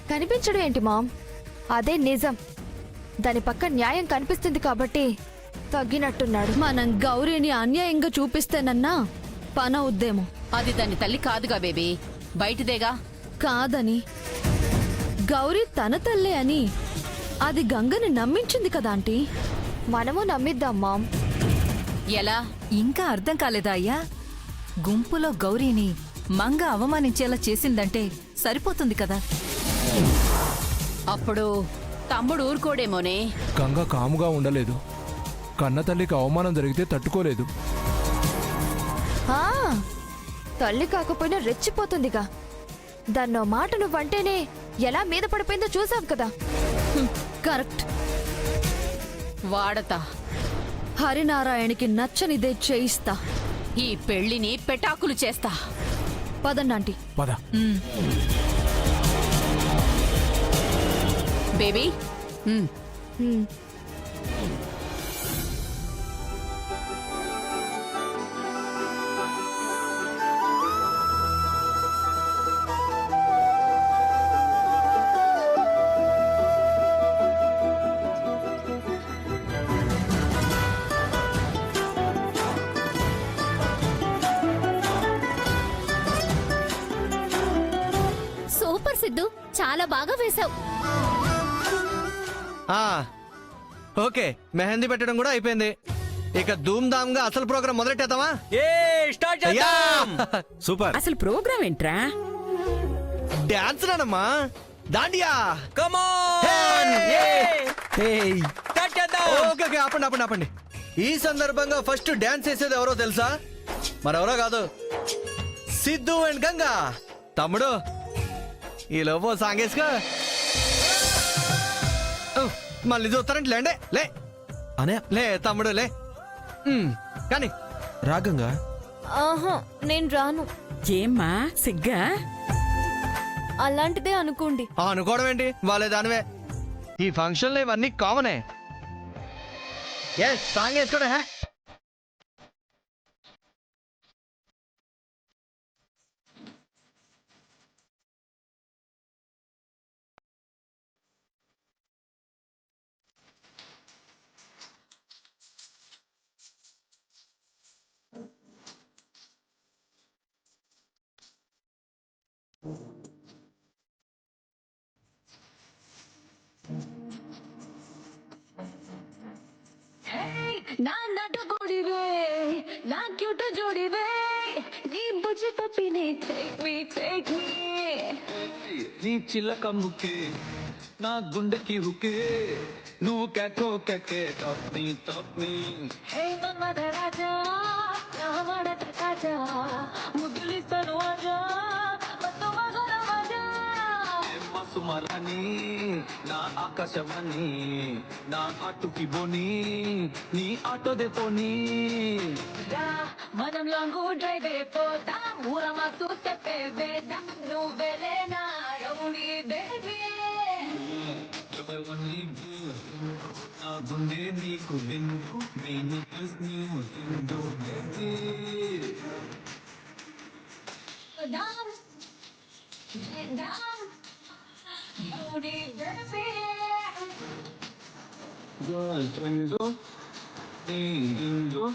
కనిపించడం ఏంటి మామ్, అదే నిజం. దాని పక్క న్యాయం కనిపిస్తుంది కాబట్టి తగ్గినట్టున్నాడు. మనం గౌరీని అన్యాయంగా చూపిస్తేనన్నా పనవుద్దేమో. అది దాని తల్లి కాదుగా బేబీ, బయటిదేగా. కాదని, గౌరీ తన తల్లే అని అది గంగని నమ్మించింది కదా ఆంటీ. మనము నమ్మిద్దాం మామ్. ఎలా? ఇంకా అర్థం కాలేదా అయ్యా? గుంపులో గౌరీని మంగ అవమానించేలా చేసిందంటే సరిపోతుంది కదా. అప్పుడు తమ్ముడు ఊరుకోడేమోనే. గంగ కాముగా ఉండలేదు. కన్న తల్లికి అవమానం జరిగితే తట్టుకోలేదు. ఆ, తల్లి కాకపోయినా రెచ్చిపోతుందిగా. దాన్నో మాట నువ్వంటేనే ఎలా మీద పడిపోయిందో చూసాం కదా. కరెక్ట్. వాడతా. హరినారాయణకి నచ్చనిదే చేయిస్తా. ఈ పెళ్లిని పెటాకులు చేస్తా. పదండి ఆంటీ. పద. బేబీ. హ్మ్. సూపర్ సిద్ధు, చాలా బాగా వేశావు. ఓకే, మెహందీ పెట్టడం కూడా అయిపోయింది. ఇక ధూమ్ ధామ్ గా అసలు ప్రోగ్రామ్ మొదలెట్టేద్దామా? సూపర్. అసలు ప్రోగ్రామ్ ఏంట్రా? డాన్స్ రానమ్మా, దాండియా. ఓకే, ఆపండి. ఈ సందర్భంగా ఫస్ట్ డాన్స్ చేసేది ఎవరో తెలుసా? మరెవరో కాదు, సిద్ధు అండ్ గంగా. తమ్ముడు, ఈ లోపో సాంగేస్గా మళ్ళీ చూస్తారంటే లేండే. లే అనే లే తమ్ముడు లే. కానీ రాగంగా ఆహా, నేను రాను. ఏమ్మా సిగ్గా? అలాంటిదే అనుకోండి. అనుకోవడం ఏంటి, వాళ్ళే దానివే. ఈ ఫంక్షన్లో ఇవన్నీ కామనే. సాంగ్ వేసుకోడే. నీ చిలక ముకే నా గుండెకి హుకే నువ్వు కేకో కేకే టాప్ మీ హే మన్మథ రాజా నా వాడత కాజా ముద్దులిస్తాను ఆజా మత్తు మగన మజా మసుమరాని నా ఆకాశవాణి నా ఆటుకి బోని నీ ఆటో దే పోనీ మనం లాంగ్ డ్రైవ్ పోతాం ఊర మాకు తెప్పే వేద్దాం నువ్వెలే నా రౌడీ బేబీ నా గుండె నీకు విందు నేను నీవు తిందు బేబీ రౌడీ బేబీ గర్ల్ ట్విందో నీందో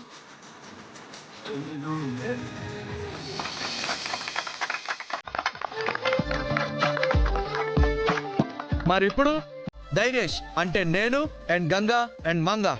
మరి ఇప్పుడు ధైర్యేష్ అంటే నేను అండ్ గంగా అండ్ మంగా.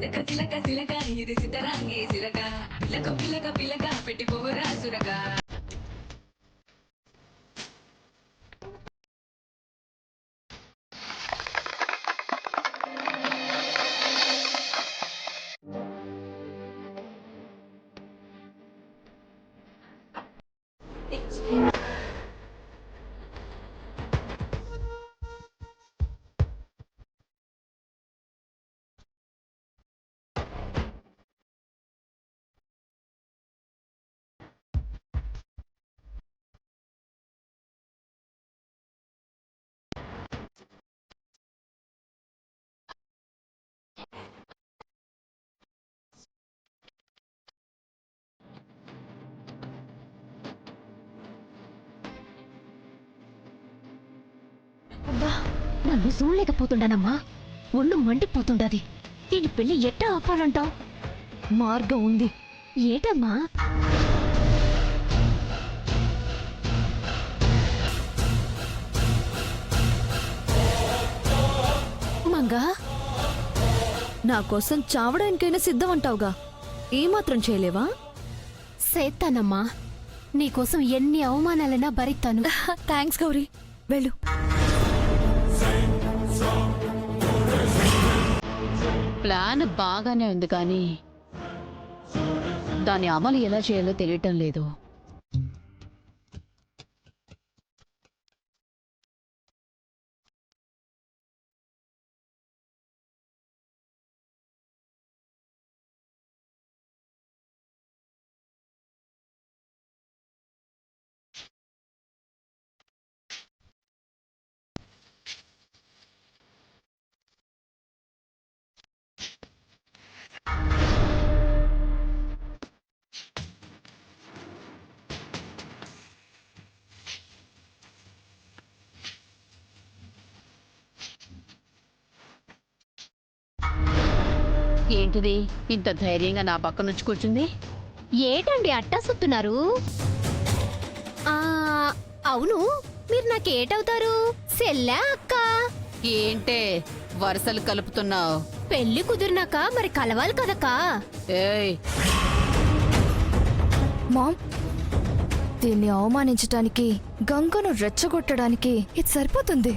చిలక చిలక చిలక ఇది సిద్ధరాంగి చిలక పిల్లక పిల్లక పిల్లక పెట్టిపోరా సురక. అబ్బా నన్ను చూడలేకపోతుండానమ్మా, ఒళ్ళు మండిపోతుండది. దీని పెళ్లి ఎట్టా ఆపాలంటావు? మార్గం ఉంది. ఏటమ్మా? మంగా, నా కోసం చావడానికైనా సిద్ధం అంటావుగా, ఏమాత్రం చేయలేవా? సేత్తానమ్మా, నీకోసం ఎన్ని అవమానాలైనా భరిస్తాను. థ్యాంక్స్ గౌరీ, వెళ్ళు. ప్లాన్ బాగానే ఉంది కానీ దాని అమలు ఎలా చేయాలో తెలియటం లేదు. ఏంటిది ఇంత ధైర్యంగా నా పక్క నుంచి కూర్చుంది? ఏటండి అట్టా సుత్తున్నారు? అవును, మీరు నాకేటవుతారు? సెల్లా అక్క? ఏంటే వరుసలు కలుపుతున్నావు? పెళ్లి కుదిరినాక మరి కలవాలి కదక్కా. ఏయ్, మామ్, దీన్ని అవమానించటానికి, గంగను రెచ్చగొట్టడానికి ఇది సరిపోతుంది.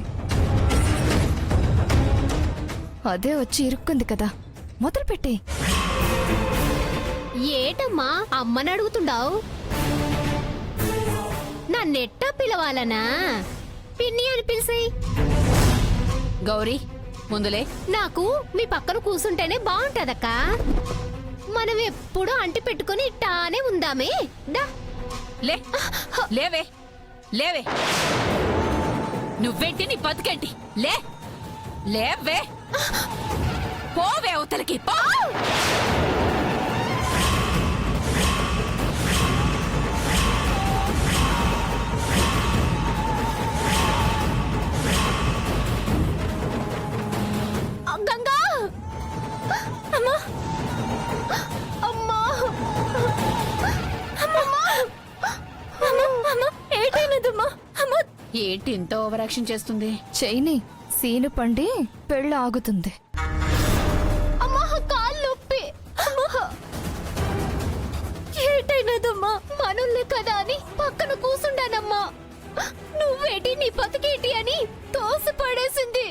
అదే వచ్చి ఇరుక్కుంది కదా, మొదలు పెట్టే. ఏటమ్మా అమ్మని అడుగుతుండావు? నన్నెట్టా పిలవాలనా? పిన్ని అని పిలిసేయ్. గౌరీ ముందులే. నాకు మీ పక్కన కూసుంటేనే బాగుంటదక్కా. మనం ఎప్పుడూ అంటి పెట్టుకుని ఇట్టానే ఉందామే. డా లే, లేవే లేవే. నువ్వేంటి నీ బతుకేంటి? లే లేవే, పోవే అవతలకి పో. గంగా! అమ్మా! అమ్మా! ఏటైనదమ్మా? ఏంటి ఇంత ఓవర్ యాక్షన్ చేస్తుంది? చైని సీను పండి పెళ్ళి ఆగుతుంది. అమ్మా కాళ్ళు నొప్పి. ఏటైనదమ్మా? మనోళ్ళే కదా అని పక్కన కూసుండానమ్మా. నువ్వేటి నీ బతికేటి అని తోసి పడేసింది.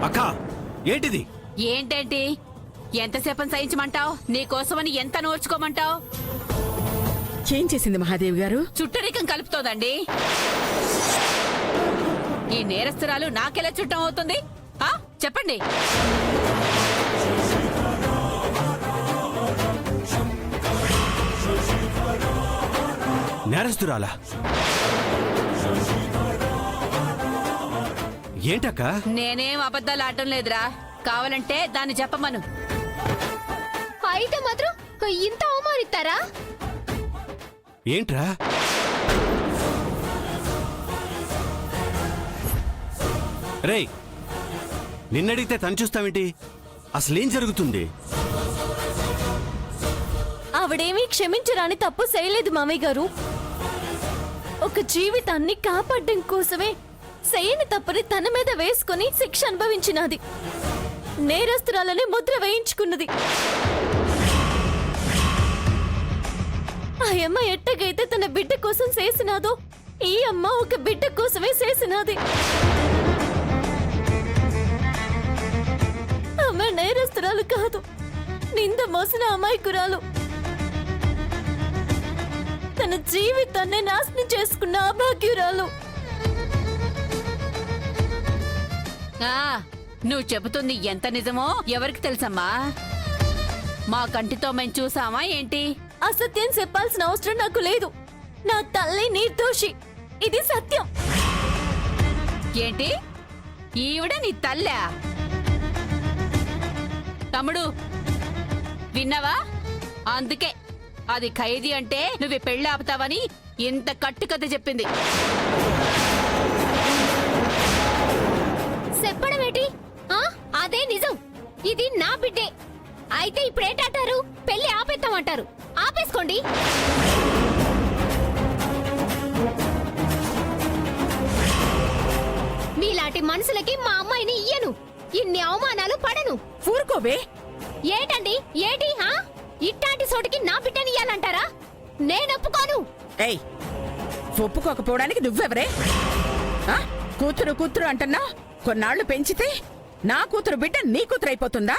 అక్క ఏంటిది? ఏంటేంటి ఎంతసేపని సహించమంటావు? నీకోసమని ఎంత నోర్చుకోమంటావు? ఏం చేసింది మహాదేవి గారు? చుట్టరికం కలుపుతోందండి. ఈ నేరస్తురాలు నాకెలా చుట్టం అవుతుంది? చెప్పండి. నేరస్తురాలా? ఏంటక్క? నేనేం అబద్ధాలు ఆడటం లేదురా, కావాలంటే దాన్ని చెప్పమను. అయితే మాత్రం ఇంత అవమానిస్తారా? ఏంట్రా? రేయ్, నిన్నడిగితే తను చూస్తావేంటి? అసలేం జరుగుతుంది? ఆవిడేమీ క్షమించరాని తప్పు చేయలేదు మామయ్య గారు. ఒక జీవితాన్ని కాపాడడం కోసమే చేయని తప్పుని తన మీద వేసుకుని శిక్ష అనుభవించినది. నేరస్తురాలని ముద్ర వేయించుకున్నది. ఆ అమ్మ ఎట్టగైతే తన బిడ్డ కోసం చేసినాదో ఈ అమ్మ ఒక బిడ్డ కోసమే చేసినది. ఆమె నేరస్తురాలు కాదు, నింద మోసిన అమాయకురాలు. తన జీవితాన్ని నాశనం చేసుకున్న అభాగ్యురాలు. నువ్వు చెబుతుంది ఎంత నిజమో ఎవరికి తెలుసమ్మా? మా కంటితో మేము చూసామా ఏంటి? అసత్యం చెప్పాల్సిన అవసరం నాకు లేదు. నా తల్లి నిర్దోషి, ఇది సత్యం. ఏంటి ఈవిడ నీ తల్లా? తమ్ముడు విన్నావా? అందుకే అది ఖైదీ అంటే నువ్వు పెళ్లి ఆపుతావని ఇంత కట్టుకథ చెప్పింది. చెప్పడం ఏంటి? అదే నిజం. ఇది నా బిడ్డే. అయితే ఇప్పుడేంటారు? పెళ్లి ఆపేస్తామంటారు. ఆపేసుకోండి. మీలాంటి మనుషులకి మా అమ్మాయిని ఇయ్యను. ఇన్ని అవమానాలు పడను. ఊరుకోవే. ఏంటండి ఏంటి? ఇట్లాంటి చోటికి నా బిడ్డని ఇయ్యాలంటారా? నేను ఒప్పుకోను. ఏయ్, ఒప్పుకోకపోవడానికి నువ్వెవరే? కూతురు కూతురు అంటున్నా, కొన్నాళ్లు పెంచితే నా కూతురు బిడ్డ నీ కూతురు అయిపోతుందా?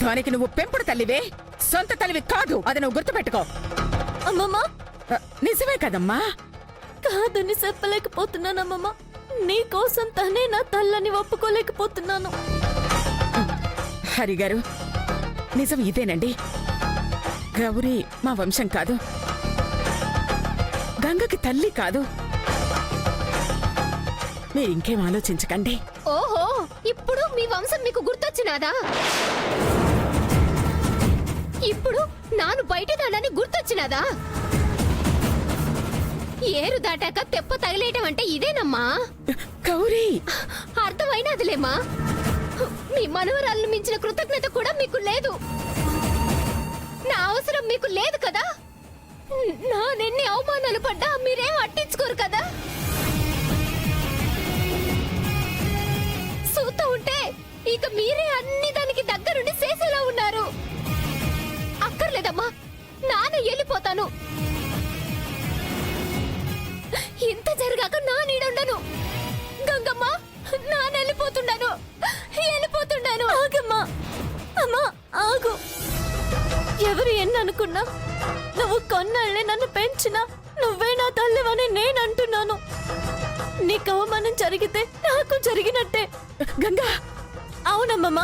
దానికి నువ్వు పెంపుడు తల్లివే, సొంత తల్లివి కాదు. అది నువ్వు గుర్తుపెట్టుకో. అమ్మమ్మ, నిజమే కదమ్మా. కాదని చెప్పలేకపోతున్నానమ్మమ్మ. నీ కోసం తనే నా తల్లని ఒప్పుకోలేకపోతున్నాను. హరిగారు, నిజం ఇదేనండి. గౌరీ మా వంశం కాదు, గంగకి తల్లి కాదు. మీరింకేం ఆలోచించకండి. ఓహో, ఇప్పుడు మీ వంశం మీకు గుర్తొచ్చినాదా? ఇప్పుడు నాను బయటదానని గుర్తొచ్చినాదా? ఏరు దాటాక తెప్ప తగిలేయటం అంటే ఇదేనమ్మా. గౌరీ, అర్థమైనదిలేమా. మీ మనవరాలను మించిన కృతజ్ఞత కూడా మీకు లేదు. నా అవసరం మీకు లేదు కదా. నానెన్ని అవమానాలు పడ్డా మీరేం అట్టించుకోరు కదా. చూస్తూ ఉంటే ఇక మీరే అన్ని దానికి దగ్గరుండి చేసేలా ఉన్నారు. అక్కర్లేదమ్మా, నాన్న వెళ్ళిపోతాను. ఇంత జరగాక నా నీడుండను. గంగమ్మ, నాన్న వెళ్ళిపోతున్నాను. ఆగమ్మా, అమ్మా ఆగు. ఎవరు ఎన్ననుకున్నా, నువ్వు కొన్నాళ్లే నన్ను పెంచినా నువ్వే నా తల్లివని నేనంటున్నాను. నీకు అవమానం జరిగితే నాకు జరిగినట్టే. గంగా. అవునమ్మమ్మ,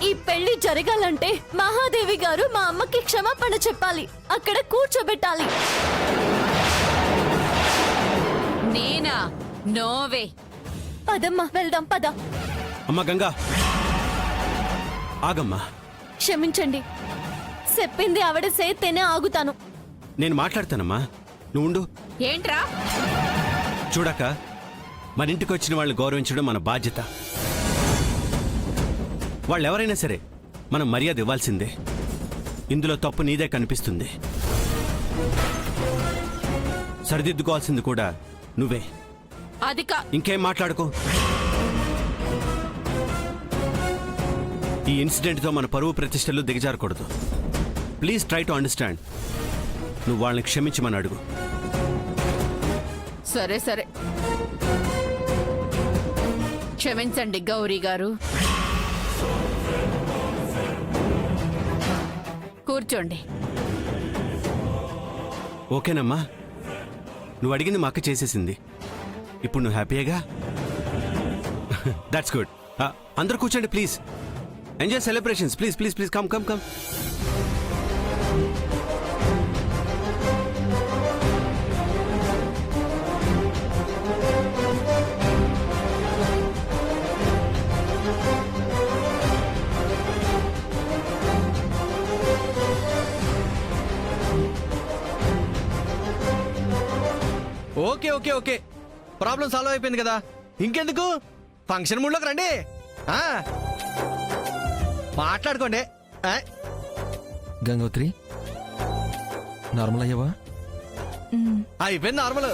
ఈ పెళ్లి జరగాలంటే మహాదేవి గారు మా అమ్మకి క్షమాపణ చెప్పాలి, అక్కడ కూర్చోబెట్టాలి. నేనా? నోవే. పదమ్మా, వెళ్దాం పద. అమ్మా గంగా, ఆగమ్మా. క్షమించండి, చెప్పింది ఆవిడ చేస్తేనే ఆగుతాను. నేను మాట్లాడతానమ్మా, నువ్వు ఉండు. ఏంట్రా? చూడక మన ఇంటికి వచ్చిన వాళ్ళని గౌరవించడం మన బాధ్యత. వాళ్ళెవరైనా సరే మనం మర్యాద ఇవ్వాల్సిందే. ఇందులో తప్పు నీదే కనిపిస్తుంది. సరిదిద్దుకోవాల్సింది కూడా నువ్వే. ఇంకేం మాట్లాడుకో. ఈ ఇన్సిడెంట్తో మన పరువు ప్రతిష్టలు దిగజారకూడదు. Please try to understand. నువ్వు వాళ్ళని క్షమించమని అడుగు. సరే సరే, క్షమించండి గౌరీ గారు. కూర్చోండి. ఓకేనమ్మా, నువ్వు అడిగింది మా అక్క చేసేసింది. ఇప్పుడు నువ్వు హ్యాపీగా? That's good. అందరూ కూర్చోండి please. Enjoy celebrations. Please please please come come come. Okay okay okay, problem solve అయిపోయింది కదా. ఇంకెందుకు, ఫంక్షన్ మూడ్లోకి రండి. మాట్లాడుకోండి. గంగోత్రి, నార్మల్ అయ్యావా? అయిపోయింది నార్మల్.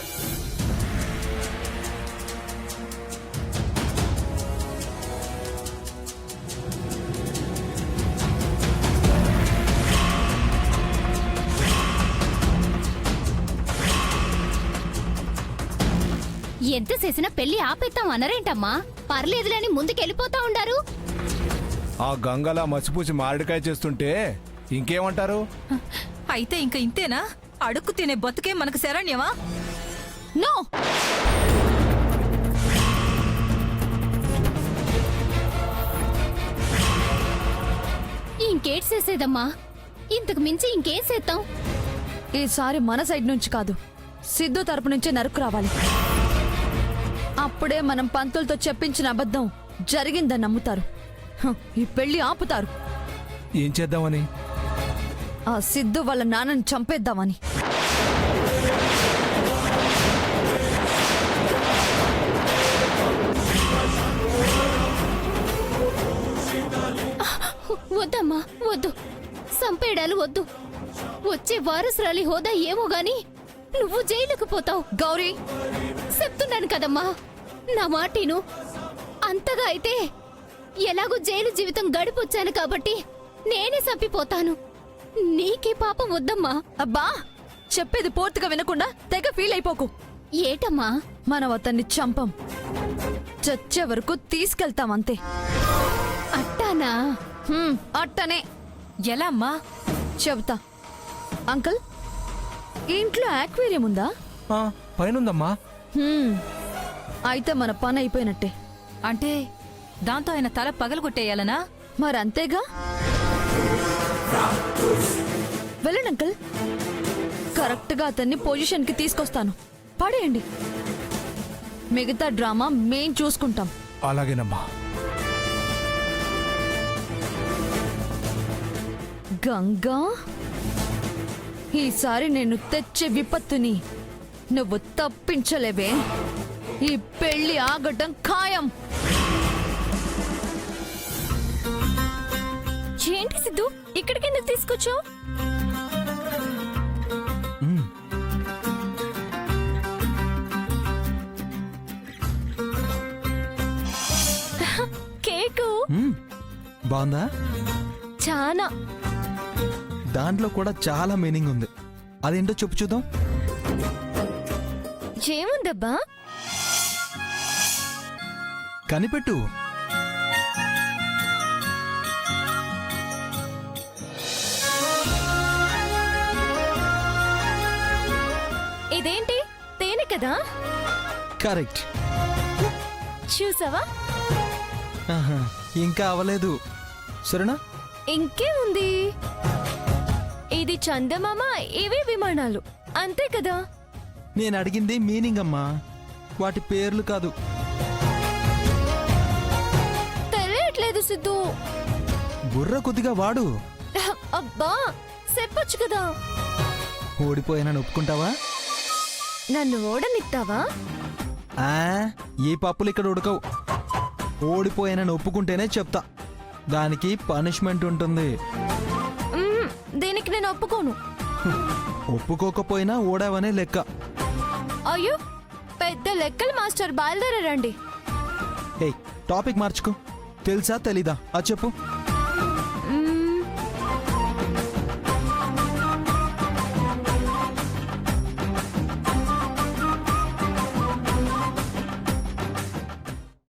ఎంత చేసినా పెళ్లి ఆపేస్తాం అనరేంటమ్మా? పర్లేదులేని ముందుకెళ్ళిపోతా ఉండారు. ఆ గంగలా మసిపూసి మామిడికాయ చేస్తుంటే ఇంకేమంటారు? అయితే ఇంక ఇంతేనా? అడుక్కు తినే బతుకే మనకు శరణ్యమా? నో, ఇంకేట్ చేసేదమ్మా? ఇంతకు మించి ఇంకేం చేద్దాం? ఈసారి మన సైడ్ నుంచి కాదు, సిద్ధు తరపు నుంచే నరుకు రావాలి. అప్పుడే మనం పంతులతో చెప్పించిన అబద్ధం జరిగిందని నమ్ముతారు. ఈ పెళ్లి ఆపుతారు. ఏం చేద్దామని? ఆ సిద్ధు వాళ్ళ నాన్నని చంపేద్దామని. వద్దమ్మా, వద్దు. సంపేడాలు వద్దు. వచ్చే వారసురాలి హోదా ఏమో గాని నువ్వు జైలుకు పోతావు. గౌరీ, చెప్తున్నాను కదమ్మా, నా మాటిను. అంతగా అయితే ఎలాగూ జైలు జీవితం గడిపొచ్చాను కాబట్టి నేనే చంపిపోతాను. నీకే పాపం వద్దమ్మా. అబ్బా, చెప్పేది పూర్తిగా వినకుండా తెగ ఫీల్ అయిపోకు. ఏటమ్మా? మనం అతన్ని చంపం, చచ్చే వరకు తీసుకెళ్తాం అంతే. అట్టానా? అట్టనే. ఎలా అమ్మా? చెబుతా. అంకుల్, ఇంట్లో ఆక్వేరియం ఉందా? ఆ, పైనుందమ్మా. అయితే మన పని అయిపోయినట్టే. అంటే దాంతో ఆయన తల పగలగొట్టేయాలనా? మరంతేగా. వెళ్ళండి అంకుల్, కరెక్ట్గా అతన్ని పొజిషన్కి తీసుకొస్తాను. పడేయండి. మిగతా డ్రామా మేం చూసుకుంటాం. అలాగేనమ్మా. గంగా, ఈసారి నేను తెచ్చే విపత్తుని నువ్వు తప్పించలేవే. ఈ పెళ్లి ఆగటం ఖాయం. ఏంటి సిద్ధు, ఇక్కడికి ఎందుకు తీసుకొచ్చావు? కేకు బాగుందా? చాలా. దాంట్లో కూడా చాలా మీనింగ్ ఉంది. అదేంటో చెప్పు చూద్దాం. ఏముందబ్బా? కనిపెట్టు. ఇదేంటి, తేనె కదా? కరెక్ట్. చూసావా? ఆహా, ఇంకా అవలేదు. సరేనా? ఇంకే ఉంది. ఇది చందమామ, ఇవి విమానాలు, అంతే కదా? నేను అడిగింది మీనింగ్ అమ్మా, వాటి పేర్లు కాదు. తెలియట్లేదు సిద్ధు. బుర్ర కొద్దిగా వాడు. అబ్బా, చెప్పొచ్చు కదా. ఓడిపోయానని ఒప్పుకుంటావా? నన్ను ఓడనిస్తావా? ఆ, ఈ పప్పులు ఇక్కడ ఉడకవు. ఓడిపోయానని ఒప్పుకుంటేనే చెప్తా. దానికి పనిష్మెంట్ ఉంటుంది. దీనికి నేను ఒప్పుకోను. ఒప్పుకోకపోయినా ఓడావనే లెక్క. అయ్యో, పెద్ద లెక్కలు మాస్టర్, బయలుదేరండి. ఏయ్, టాపిక్ మార్చుకో. తెలుసా తెలీదా? అది చెప్పు.